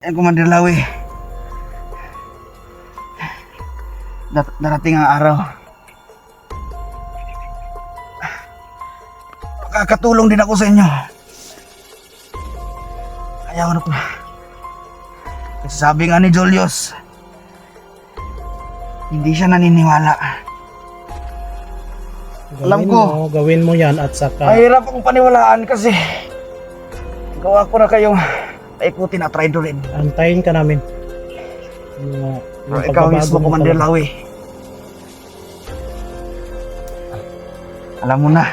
Commander Lawi. Darating ang araw. Makakatulong din ako sa inyo. Ayaw na po. Kasi sabi nga ni Julius, hindi siya naniniwala. Alam ko. Gawin mo yan at saka... Mahirap akong paniwalaan kasi gawa ko na kayong ikutin at traidorin. Antayin ka namin. Pero ikaw mismo, Commander Lawi. Alam mo na,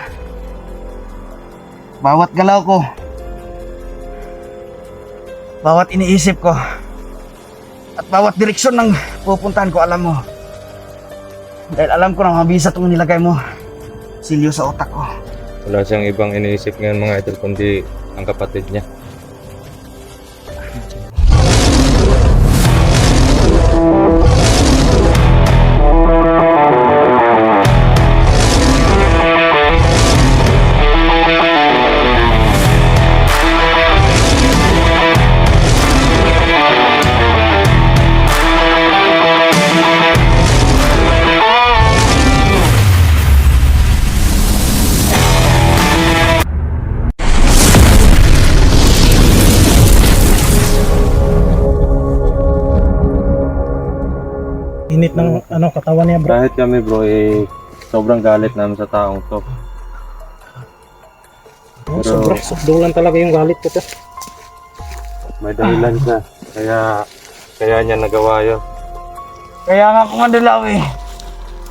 bawat galaw ko, bawat iniisip ko, at bawat direksyon ng pupuntahan ko, alam mo. Dahil alam ko na mabisa itong nilagay mo, silyo sa utak ko. Wala siyang ibang iniisip ngayon mga idol kundi ang kapatid niya. Init ng katawan niya, bro. Kahit kami bro sobrang galit namin sa taong to. Sobra, subdulan talaga yung galit ko to. May dahilan siya. Kaya niya nagawa yun. Kaya nga, Commander Lawi,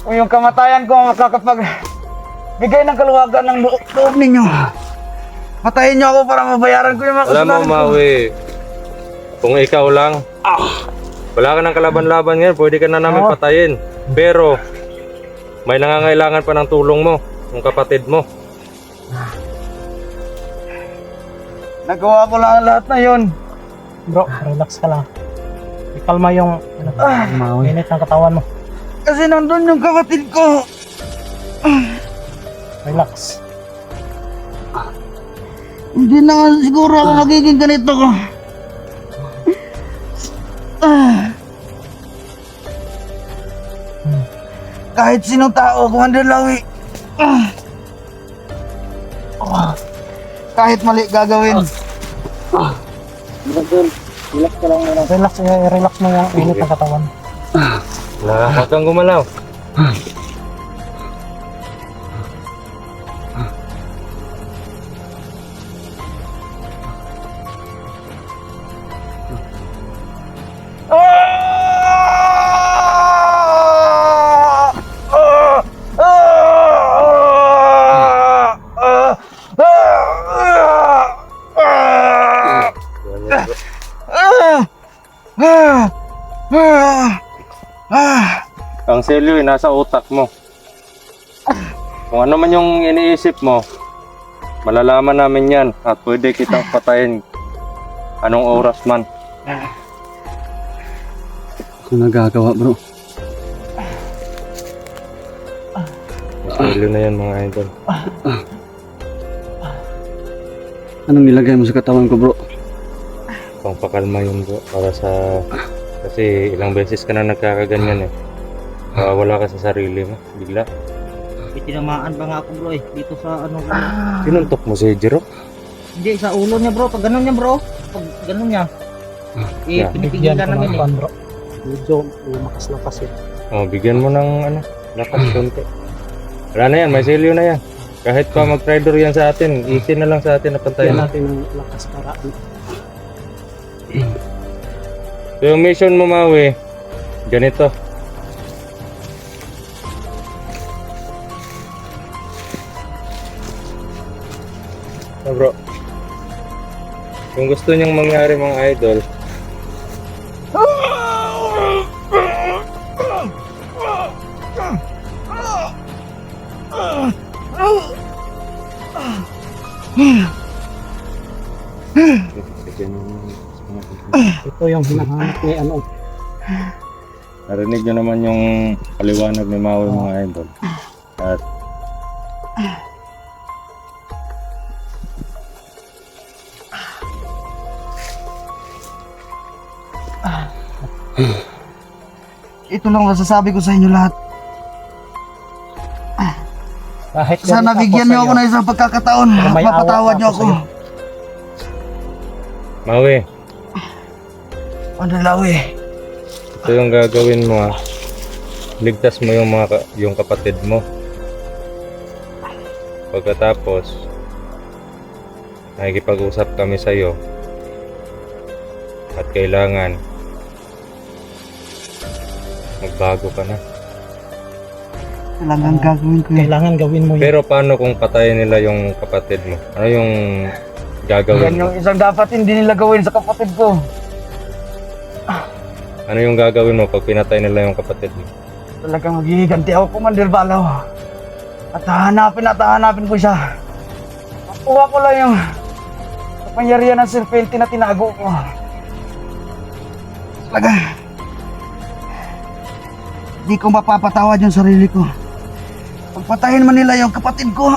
kung yung kamatayan ko makakapagbigay ng kaluwagan ng loob ninyo, patayin niyo ako para mabayaran ko yung mga Alam mo kasalanan ko. Maui, kung ikaw lang, wala ka ng kalaban-laban ngayon, pwede ka na namin patayin. Pero may nangangailangan pa ng tulong mo, yung kapatid mo. Nagawa ko lang ang lahat na yun. Bro, relax ka lang. Ikalma yung init ng katawan mo. Kasi nandun yung kapatid ko. Relax. Hindi na nga siguro ako magiging ganito ko. Kahit sinong tao, Commander Lawi. Kahit mali gagawin. Relax ka lang muna. Relax mo yung init ng katawan. Huwag kang gumalaw. Ang selyo nasa utak mo. Kung ano man yung iniisip mo, malalaman namin yan at pwede kitang patayin anong oras man. Ano nagagawa, bro? Ang selyo na yan mga idol. Anong nilagay mo sa katawan ko, bro? Pangpakalma yun bro, para sa... Kasi ilang beses ka na nagkakaganyan eh. Wala ka sa sarili mo, bigla. Tinamaan pa nga ako bro dito sa ano bro. Pinuntok mo si Jero? Hindi, sa ulo niya bro, pag ganun niya bro. Pag ganun niya. Yeah. Pinipigilan Bigyan ko namin ng eh. pan, bro. Medyo lakas-lakas yun. Bigyan mo ng lakas konti. Wala na yan, may selyo na yan. Kahit pa mag-traitor yan sa atin, isin na lang sa atin na Bigyan pantayin. natin ng lakas para So yung mission mo Maui, ganito. Bro, kung gusto niyang mangyari mga idol, ito yung hinahanap ni ano. narinig nyo naman yung paliwanag ni Maui mga idol. At Ito lang masasabi ko sa inyo lahat. Kahit Sana ganito bigyan niyo sa'yo, ako ng isang pagkakataon pero at may awa mapatawad niyo ako. sa'yo. Maui, Mandalawi, ito yung gagawin mo, ligtas mo yung yung kapatid mo. Pagkatapos, nakikipag-usap kami sa iyo. At kailangan magbago ka na. talagang gagawin ko yun. Kailangan gawin mo yun. Pero paano kung patayin nila yung kapatid mo? Ano yung gagawin Yan mo? yung isang dapat hindi nila gawin sa kapatid ko. Ano yung gagawin mo pag pinatay nila yung kapatid mo? Talagang maghihiganti ako, Commander Balaw. At hahanapin ko siya. Makuha ko lang yung kapangyarihan ng serpente na tinago ko. Talaga. Di ko mapapatawad yung sarili ko. Pagpatayin man nila yung kapatid ko.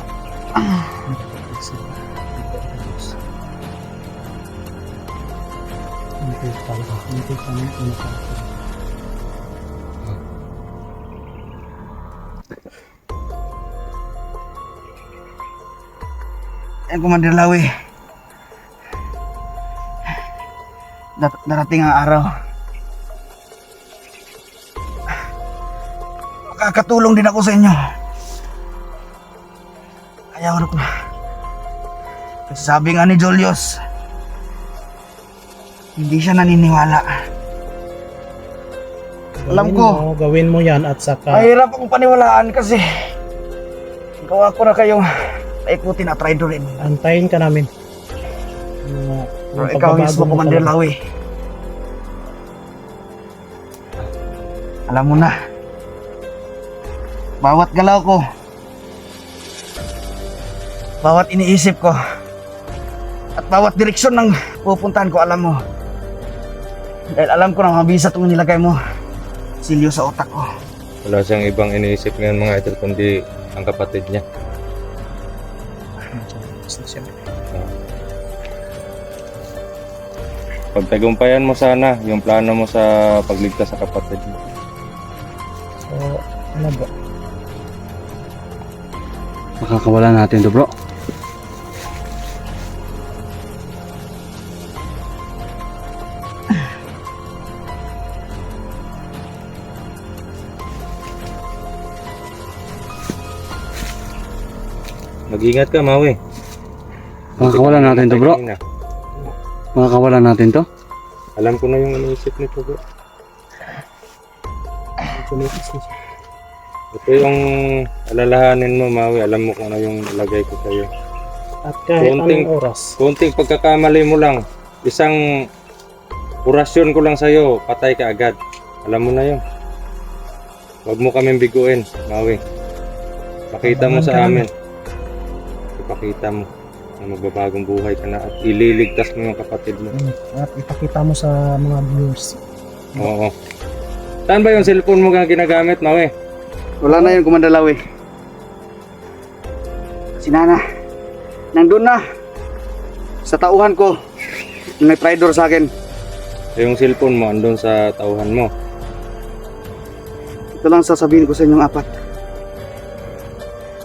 Yan, Commander Lawi. Darating ang araw. Makakatulong din ako sa inyo. Ayaw na ko. Kasi sabi nga ni Julius, hindi siya naniniwala. Alam ko. Gawin mo yan at saka Mahirap akong paniwalaan kasi gawa ko na kayong naikutin at traidorin. antayin ka namin. Pero ikaw mismo, Commander Lawi. Alam mo na, bawat galaw ko, bawat iniisip ko, at bawat direksyon ng pupuntahan ko, alam mo. Dahil alam ko na mabisa itong nilagay mo, silyo sa utak ko. Wala siyang ibang iniisip ngayon mga idol kundi ang kapatid niya. Pagtagumpayan mo sana yung plano mo sa pagligtas sa kapatid mo. So, ano ba? Makakawala natin to, bro. Mag-ingat ka, Maui. Makakawala natin to, bro. Kanina. Makakawala natin to. Alam ko na yung iniisip nito, bro. Ito yung alalahanin mo, Maui. Alam mo kung ano yung nilagay ko sa'yo. At kahit Konting- anong oras, Kunting pagkakamali mo lang, isang orasyon ko lang sa'yo, patay ka agad. Alam mo na yun. Huwag mo kaming biguin, Maui. Pakita mo sa amin. Ipakita mo na magbabagong buhay ka na at ililigtas mo yung kapatid mo. at ipakita mo sa mga viewers. Oo. Saan ba yung cellphone mo nga ginagamit, Maui? Wala na yun, Commander Lawi. Si Nana, nandun na, sa tauhan ko, may traitor sa akin. Yung cellphone mo andun sa tauhan mo. Ito lang sasabihin ko sa inyong apat.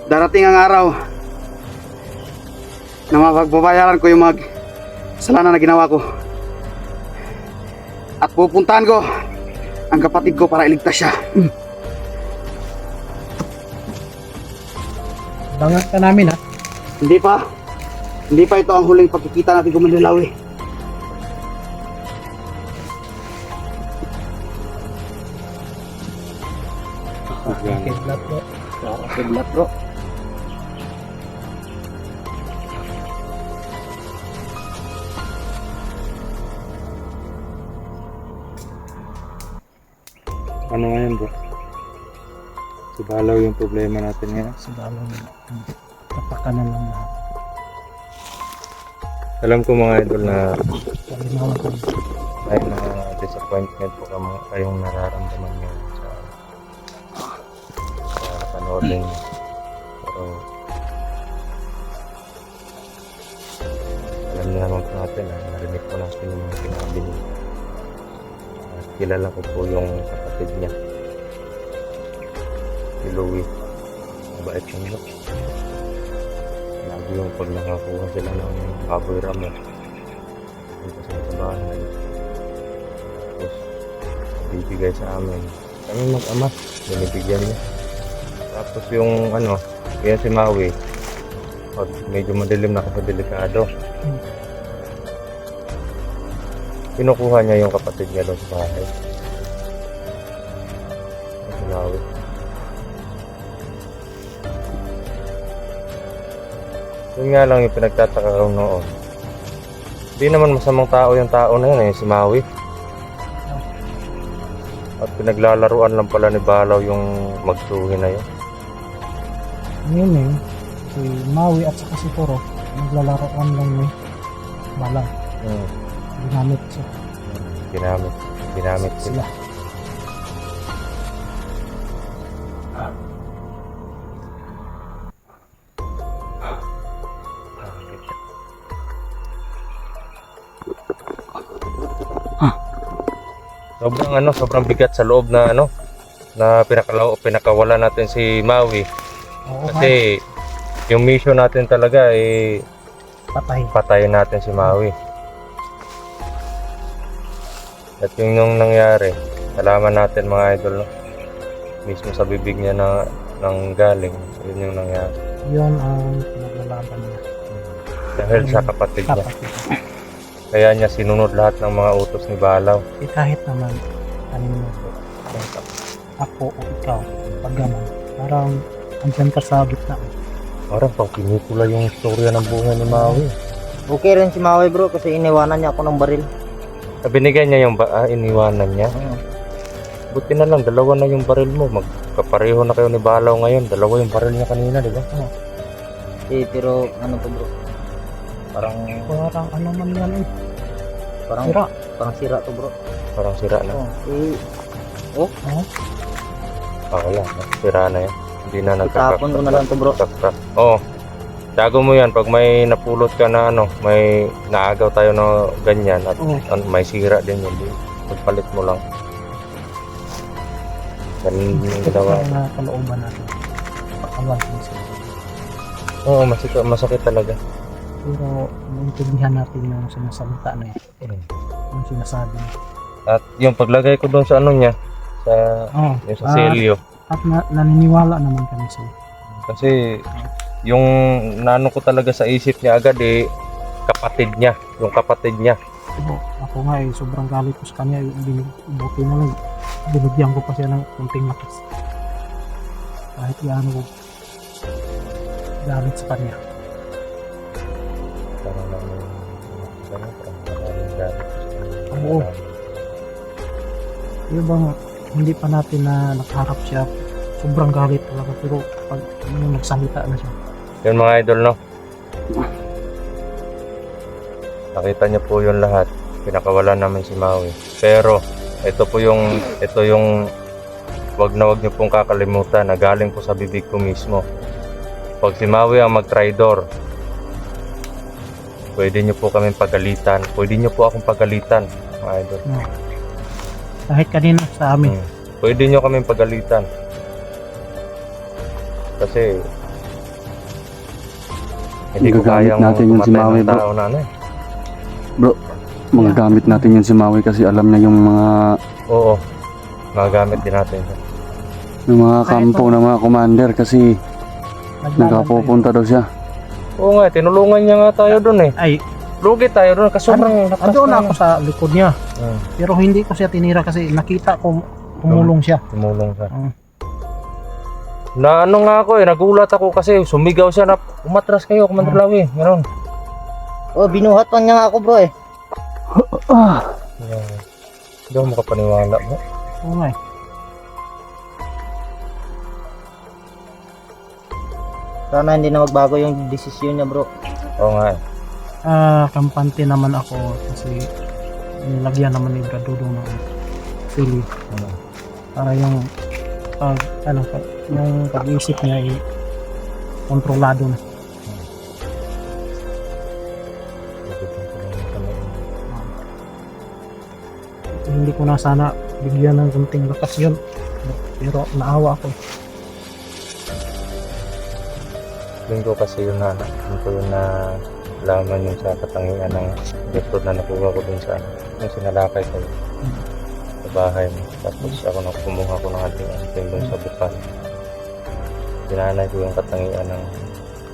Darating ang araw na mapagbabayaran ko yung mga kasalanan na ginawa ko. At pupuntahan ko ang kapatid ko para iligtas siya. Bangat ka namin ha. Hindi pa ito ang huling pagkikita natin, Commander Lawi. Kidlat po. Kidlat, bro. Ano ngayon, bro? Si Balaw yung problema natin ngayon. Sigalo na. Napakanan lang lahat. Alam ko mga idol na Palinawan ko. ay na disappointment po kayong nararamdaman nyo sa panoodin nyo. Pero alam niyo naman po natin, narinig ko natin yung mga sinabi niyo. kilala ko po yung kapatid niya. Si Louie. Mabait siya nila. Lagi yung pag nakakuha sila ng baboy ramo. Punta sila sa bahay. Tapos, bibigay sa amin. Kami mag-ama. Binibigyan niya. Tapos yung kaya si Maui, pag medyo madilim na kasi delikado. Kinukuha niya yung kapatid niya doon sa bahay. Si Maui. Yun nga lang yung pinagtataka ko noon. Hindi naman masamang tao yung tao na yun si Maui. At pinaglalaruan lang pala ni Balaw yung magsuhi na yun. Ngayon si Maui at saka si Toro, naglalaroan lang ni Balang. Ginamit siya. Ginamit sila. Sobrang bigat sa loob na na pinakawala natin si Maui. Oo, Kasi yung mission natin talaga ay patayin natin si Maui. At yung nangyari, nalaman natin mga idol, mismo sa bibig niya nang galing, yun yung nangyari. Yun ang pinaglalaban niya. Dahil sa kapatid niya. Kapatid. Kaya niya sinunod lahat ng mga utos ni Balaw. Kahit naman kanino ako o ikaw, pag gano'n, parang andyan ka sa gitna. Parang pang pinikula yung istorya ng buhay ni Maui. Okay rin si Maui bro kasi iniwanan niya ako ng baril. Binigyan niya yung iniwanan niya. Buti na lang, dalawa na yung baril mo. Magkapareho na kayo ni Balaw ngayon. Dalawa yung baril niya kanina, di ba? Pero ano to bro? Parang Ano man yan eh. parang Sira. parang sira to bro. Parang sira na. Wala. Sira na yan. Hindi na Itapon ko na lang to bro. Oo. Tago mo yan pag may napulot ka na may naagaw tayo na ganyan at may sira din yun. Pagpalit mo lang. Ganun yung ginawa. Ito na kalooban natin. Pakawan ko siya. Oo, masakit talaga. Pero naintindihan natin yung sinasalita na yun. Yung sinasabi niya. At yung paglagay ko doon sa niya, yung sa selyo. At naniniwala naman kami sa'yo. Kasi yung naano ko talaga sa isip niya agad kapatid niya, yung kapatid niya. Ako nga sobrang galit ko sa kanya. Buti na lang, binigyan ko pa siya ng kunting lakas. Kahit gaano ko galit sa kanya. Oo. Yung bang hindi pa natin na nakaharap siya, sobrang galit talaga, pero pag nagsalita na siya. Yun mga idol, nakita niyo po yun lahat. Pinakawalan namin si Maui. Pero ito yung wag niyo pong kakalimutan na galing po sa bibig ko mismo. Pag si Maui ang mag-tridor, pwede niyo po kaming pagalitan. Pwede niyo po akong pagalitan, mga idol. Kahit kanina sa amin. Pwede niyo kaming pagalitan. Kasi hindi ko Magagamit kayang natin yun si pumatay Maui, ng bro. tao na Bro, magagamit natin yun si Maui kasi alam na yung mga Oo, magagamit din natin. kampo ng mga commander kasi nakapupunta daw siya. Oo nga, tinulungan niya nga tayo doon Ay, Lugi tayo doon kasi sobrang lakas andun na ako sa likod niya. Pero hindi ko siya tinira kasi nakita ko tumulong siya. Tumulong siya. Na ano nga ako nagulat ako kasi sumigaw siya na umatras kayo, Commander Lawi. Meron. Binuhat pa niya nga ako bro Hindi ako makapaniwala mo. Oo nga Sana hindi na magbago yung desisyon niya bro. Oo nga kampante naman ako kasi nilagyan naman ni Brad Dudong ng sili. Para yung yung pag-iisip niya ay kontrolado na. hindi ko na sana bigyan ng kunting lakas yun. Pero naawa ako. Yun ko kasi yun na, yun ko yun na laman yun sa katangian ng doktor na nakuha ko dun sa yung sinalakay ko sa bahay mo. Tapos ako nang kumuha ko ng anting-anting dun sa bukal. Sinanay ko yung katangian ng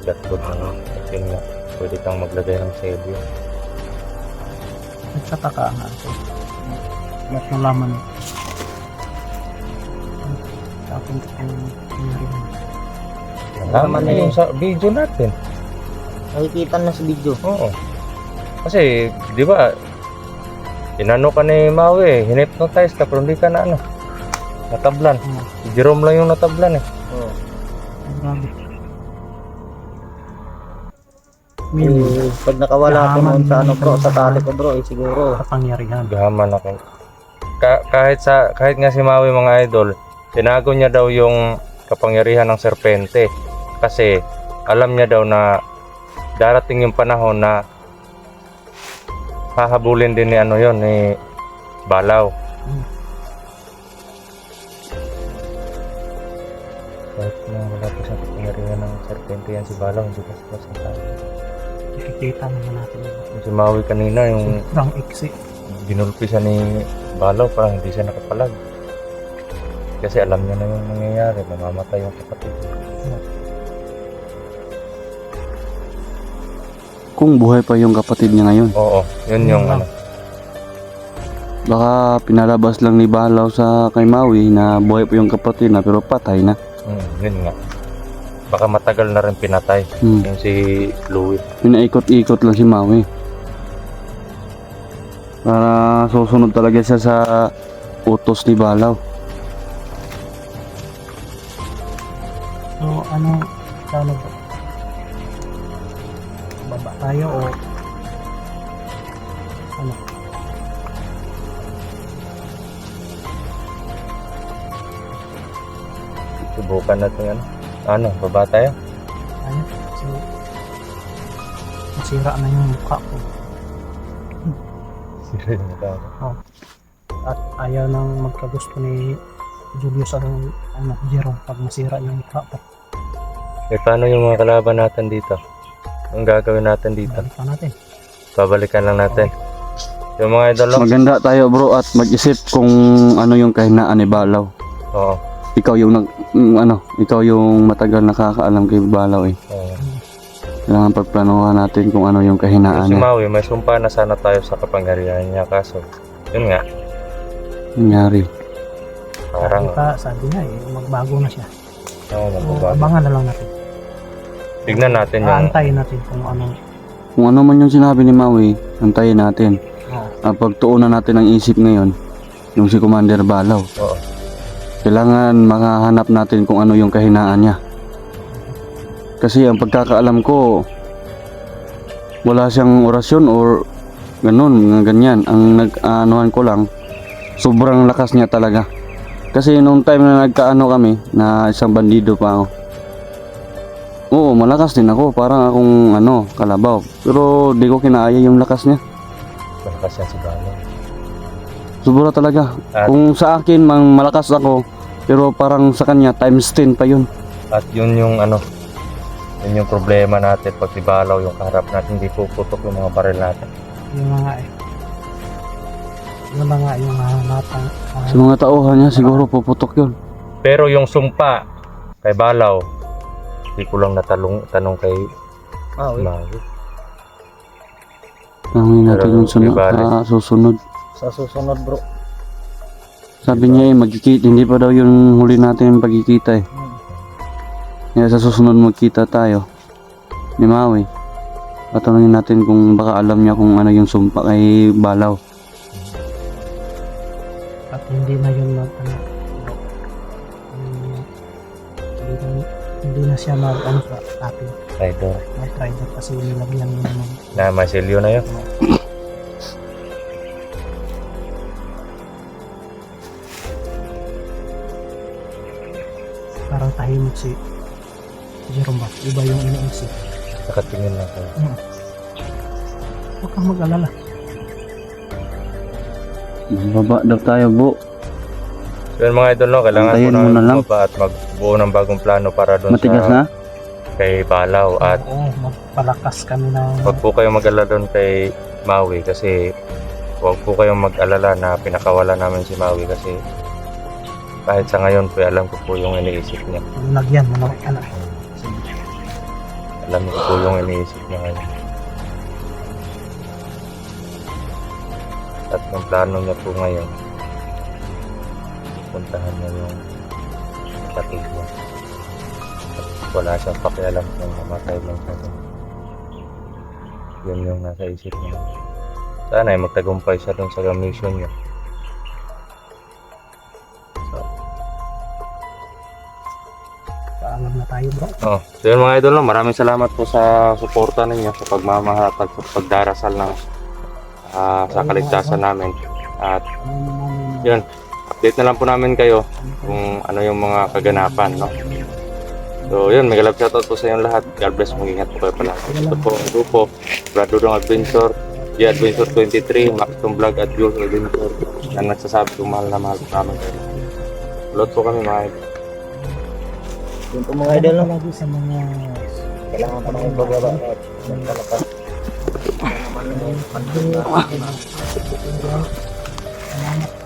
doktor na yun nga, pwede kang maglagay ng selyo. Nagtataka nga ako. Ba't nalaman sa akin kung nangyari na. Laman na yung sa video natin. Nakikita na sa video. Oo. Kasi, di ba, inano ka ni Maui, hinipnotize ka, pero hindi ka na ano, natablan. Si Jerome lang yung natablan eh. Oo. Ang grabe. Mili, Pag nakawala ko Yaman noon sa ano bro, yung- sa tali ko bro, siguro. kapangyarihan. Gahaman ako. Kahit nga si Maui mga idol, tinago niya daw yung kapangyarihan ng serpente. Kasi, alam niya daw na darating yung panahon na hahabulin din ni ano yon ni Balaw. Kahit na wala pa siyang kapangyarihan ng serpente yan si Balaw, hindi kasi masaktan. Nakikita naman natin yun. Si Maui kanina yung Sobrang iksi. ginulpi siya ni Balaw, parang hindi siya nakapalag. Kasi alam niya na yung nangyayari, mamamatay yung kapatid. Kung buhay pa yung kapatid niya ngayon. Oo, yun yung ano. Baka pinalabas lang ni Balaw sa kay Maui na buhay pa yung kapatid na pero patay na. Yun nga. Baka matagal na rin pinatay yung si Louie. Pinaikot-ikot lang si Maui. Para susunod talaga siya sa utos ni Balaw. So, ano, sana ba? Baba tayo o ano? Subukan natin ano. Ano, baba tayo? Ano? So, masira na yung mukha ko. Sira yung mukha ko. At ayaw nang magkagusto ni Julius ang ano, Jerome pag masira yung mukha ko. Eh, paano yung mga kalaban natin dito? Ang gagawin natin dito? Balikan natin. Babalikan lang natin. Yung mga idol, oh. Maganda tayo bro at mag-isip kung ano yung kahinaan ni Balaw. Oo. Ikaw yung ikaw yung matagal nakakaalam kay Balaw eh. Oo. Kailangan pagplanuhan natin kung ano yung kahinaan Si niya. Maui, may sumpa na sana tayo sa kapangyarihan niya. Kaso, yun nga, Nangyari. parang, Sabi niya magbago na siya. oo, So, magbabago. abangan na lang natin. Tignan natin yung, Aantayin natin kung ano. Kung ano man yung sinabi ni Maui, antayin natin. Pagtuunan natin ang isip ngayon, yung si Commander Balaw. oo. Kailangan makahanap natin kung ano yung kahinaan niya. Kasi ang pagkakaalam ko, wala siyang orasyon or ganun, ganyan. Ang nag-anuhan ko lang, sobrang lakas niya talaga. Kasi nung time na nagkaano kami, na isang bandido pa ako. Oo, malakas din ako, parang akong kalabaw. Pero di ko kinaaya yung lakas niya. Malakas yan si Balaw. Sobra talaga. At- Kung sa akin, malakas ako, pero parang sa kanya, times 10 pa yun. At yun yung yun yung problema natin pag si Balaw yung kaharap natin, hindi puputok yung mga baril natin. Yung mga yun na nga yung hahanapang Sa mga tauhan niya, siguro puputok yun. Pero yung sumpa kay Balaw, hindi ko lang tanong kay Maui. Maui. Tanungin natin Pero, yung sunod, ibalik. susunod. Sa susunod bro. Sabi niya magkikita, hindi pa daw yung huli natin yung pagkikita eh. Kaya sa susunod magkita tayo ni Maui. Patanungin natin kung baka alam niya kung ano yung sumpa kay Balaw. at hindi na yun hindi na siya sa ating Rider. rider kasi nilagyan mo naman Na may silyo na yun. parang tahimik si Jerome ba? Iba yung iniisip. Nakatingin na ako. Huwag kang mag-alala. Mababa daw tayo, Bu. So yun mga idol, no, kailangan Antayin po mo na namin lang. bumaba at magbuo ng bagong plano para doon Matigas sa na? kay Balaw. At Oo, magpalakas kami ng wag po kayong mag-alala doon kay Maui kasi wag po kayong mag-alala na pinakawala namin si Maui kasi kahit sa ngayon po alam ko po yung iniisip niya. lagyan, ano. Alam ko po yung iniisip niya ngayon. At ang plano niya po ngayon, puntahan niya yung kapatid niya. At wala siyang pakialam kung mamatay lang siya. Yun yung nasa isip niya. Sana ay magtagumpay siya dun sa mission niya. Paalam na tayo, bro. So yun mga idol, no, maraming salamat po sa suporta ninyo sa pagmamahal at sa pagdarasal ng sa kaligtasan namin. At yun, update na lang po namin kayo kung ano yung mga kaganapan, no? So yun, mega love shoutout po sa inyong lahat. God bless, mag-ingat po kayo pala. Ito po ang grupo, Brad Dudong Adventure, Adventure 23, Maxton Vlog at Jules Adventure na nagsasabi kong mahal na mahal po namin kayo. Ulot po kami mga idol. Yung po mga idol, no? Lagi sa mga Kailangan pa namin pagbaba. Salamat